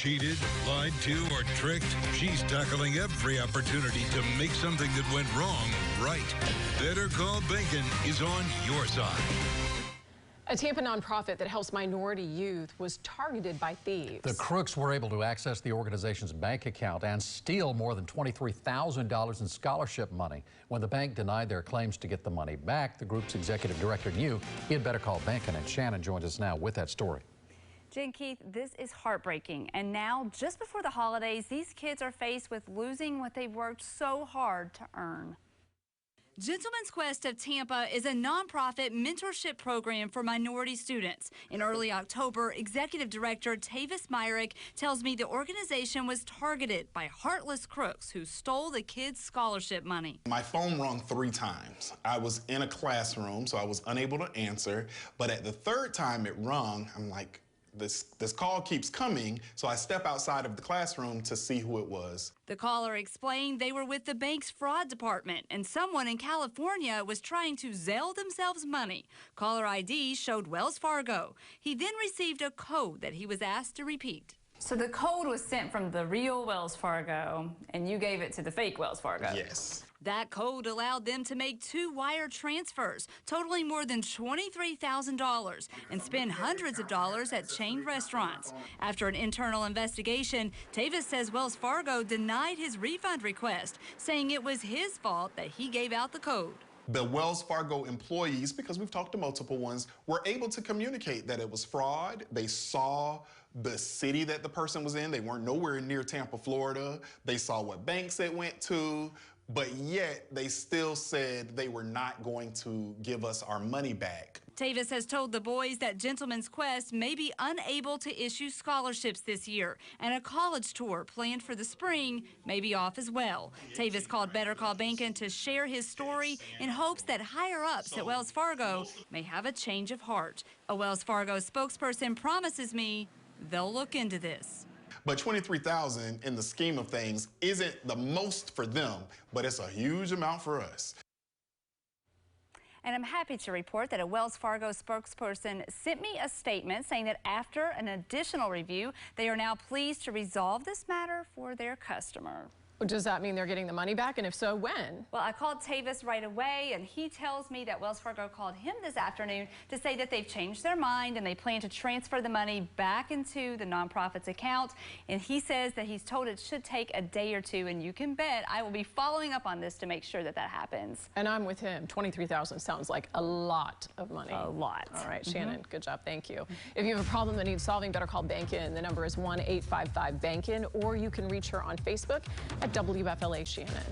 cheated, lied to, or tricked? She's tackling every opportunity to make something that went wrong right. Better Call Bacon is on your side. A Tampa nonprofit that helps minority youth was targeted by thieves. The Crooks were able to access the organization's bank account and steal more than $23,000 in scholarship money. When the bank denied their claims to get the money back, the group's executive director knew he had better call Bacon, and Shannon joins us now with that story. Jen, Keith, this is heartbreaking. And now, just before the holidays, these kids are faced with losing what they've worked so hard to earn. Gentleman's Quest of Tampa is a nonprofit mentorship program for minority students. In early October, Executive Director Tavis Myrick tells me the organization was targeted by heartless crooks who stole the kids' scholarship money. My phone rang 3 times. I was in a classroom, so I was unable to answer. But at the 3rd time it rung, I'm like, this call keeps coming, so I step outside of the classroom to see who it was. The caller explained they were with the bank's fraud department and someone in California was trying to Zelle themselves money. Caller ID showed Wells Fargo. He then received a code that he was asked to repeat. So the code was sent from the real Wells Fargo, and you gave it to the fake Wells Fargo? Yes. That code allowed them to make 2 wire transfers, totaling more than $23,000, and spend hundreds of dollars at chain restaurants. After an internal investigation, Tavis says Wells Fargo denied his refund request, saying it was his fault that he gave out the code. The Wells Fargo employees, because we've talked to multiple ones, were able to communicate that it was fraud. They saw the city that the person was in. They weren't nowhere near Tampa, Florida. They saw what banks it went to, but yet they still said they were not going to give us our money back. Tavis has told the boys that Gentleman's Quest may be unable to issue scholarships this year, and a college tour planned for the spring may be off as well. Tavis called Better Call Bacon to share his story in hopes that higher-ups at Wells Fargo may have a change of heart. A Wells Fargo spokesperson promises me they'll look into this. But $23,000 in the scheme of things isn't the most for them, but it's a huge amount for us. And I'm happy to report that a Wells Fargo spokesperson sent me a statement saying that after an additional review, they are now pleased to resolve this matter for their customer. Does that mean they're getting the money back? And if so, when? Well, I called Tavis right away, and he tells me that Wells Fargo called him this afternoon to say that they've changed their mind and they plan to transfer the money back into the nonprofit's account. And he says that he's told it should take a day or 2, and you can bet I will be following up on this to make sure that that happens. And I'm with him. $23,000 sounds like a lot of money. A lot. All right, Shannon, good job. Thank you. If you have a problem that needs solving, better call Bacon. The number is 1-855-BANKIN, or you can reach her on Facebook at WFLA Shannon.